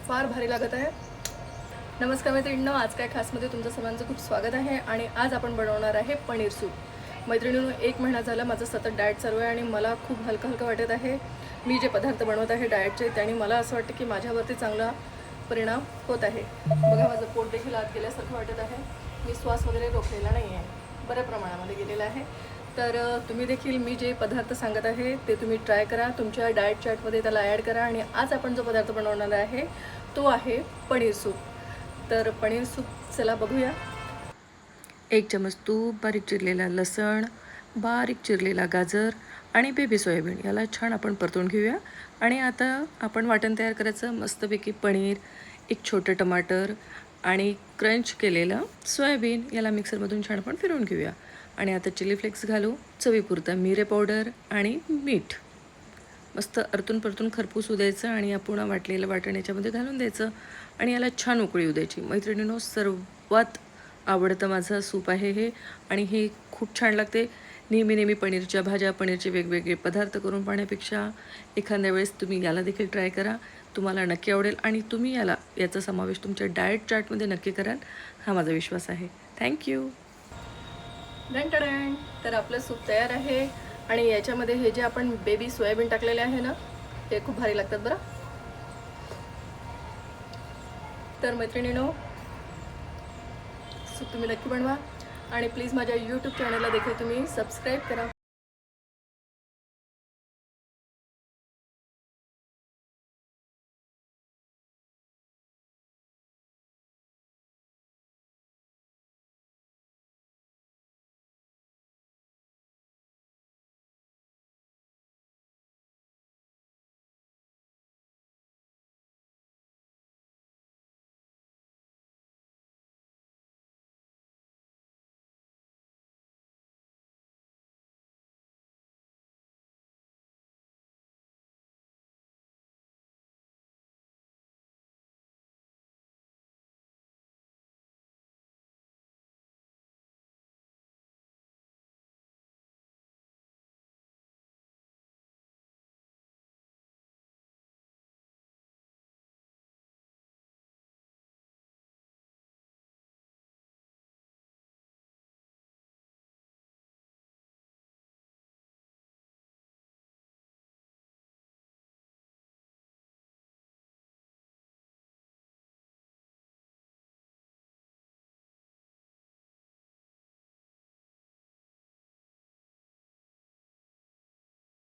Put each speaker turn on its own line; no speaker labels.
फार भारी लागत आहे। नमस्कार मैत्रिणींनो, आज काय खासमध्ये तुमचं सर्वांचं खूप स्वागत आहे। आणि आज आपण बनवणार आहे पनीर सूप। मैत्रिणींनो, 1 महिना झाला माझं सतत डाएट चालू आहे आणि मला खूप हलकं हलकं वाटत आहे। मी जे पदार्थ बनवत आहे डाएटचे त्याने मला असं वाटतं की माझ्यावरती चांगला परिणाम होत आहे। बघा, माझं पोट देखील आत गेल्यासारखं वाटत आहे। मी श्वास वगैरे रोखलेला नाही आहे, बऱ्या प्रमाणामध्ये गेलेला आहे। तर तुम्ही देखील मी जे पदार्थ सांगत आहे ते तुम्ही ट्राय करा, तुमच्या डाएट चार्टमध्ये त्याला ॲड करा। आणि आज आपण जो पदार्थ बनवणार आहे तो आहे पनीर सूप। तर पनीर सूप चला बघूया।
1 चमच तूप, बारीक चिरलेला लसण, बारीक चिरलेला गाजर आणि बेबी सोयाबीन याला छान आपण परतून घेऊया। आणि आता आपण वाटण तयार करायचं। मस्तपैकी पनीर, 1 छोटं टमाटर आणि क्रंच केलेलं सोयाबीन याला मिक्सरमधून छान आपण फिरवून घेऊया। आणि आता चिली फ्लेक्स घालू, चवीपुरतं मिरे पावडर आणि मीठ मस्त परतून खरपूस होऊ द्यायचं। आणि आपण वाटलेलं वाटण याच्यामध्ये घालून द्यायचं आणि याला छान उकळी येऊ द्यायची। मैत्रिणींनो, सर्वात आवडतं माझं सूप आहे हे आणि हे खूप छान लागते। नेहमी पनीरच्या भाज्या, पनीरचे वेगवेगळे पदार्थ करून पाहण्यापेक्षा एखाद्या वेळेस तुम्ही याला देखील ट्राय करा, तुम्हाला नक्की आवडेल आणि तुम्ही याचा समावेश तुमच्या डाएट चार्टमध्ये नक्की कराल, हा माझा विश्वास आहे। थँक्यू।
डन। तर आपलं सूप तयार आहे आणि याच्यामध्ये हे जे आपण बेबी सोयाबीन टाकलेले आहे ना, ते खूप भारी लागतात बरं। तर मैत्रिणींनो, सूप तुम्ही नक्की बनवा आणि प्लीज माझ्या यूट्यूब चॅनलला देखील तुम्ही सबस्क्राईब करा।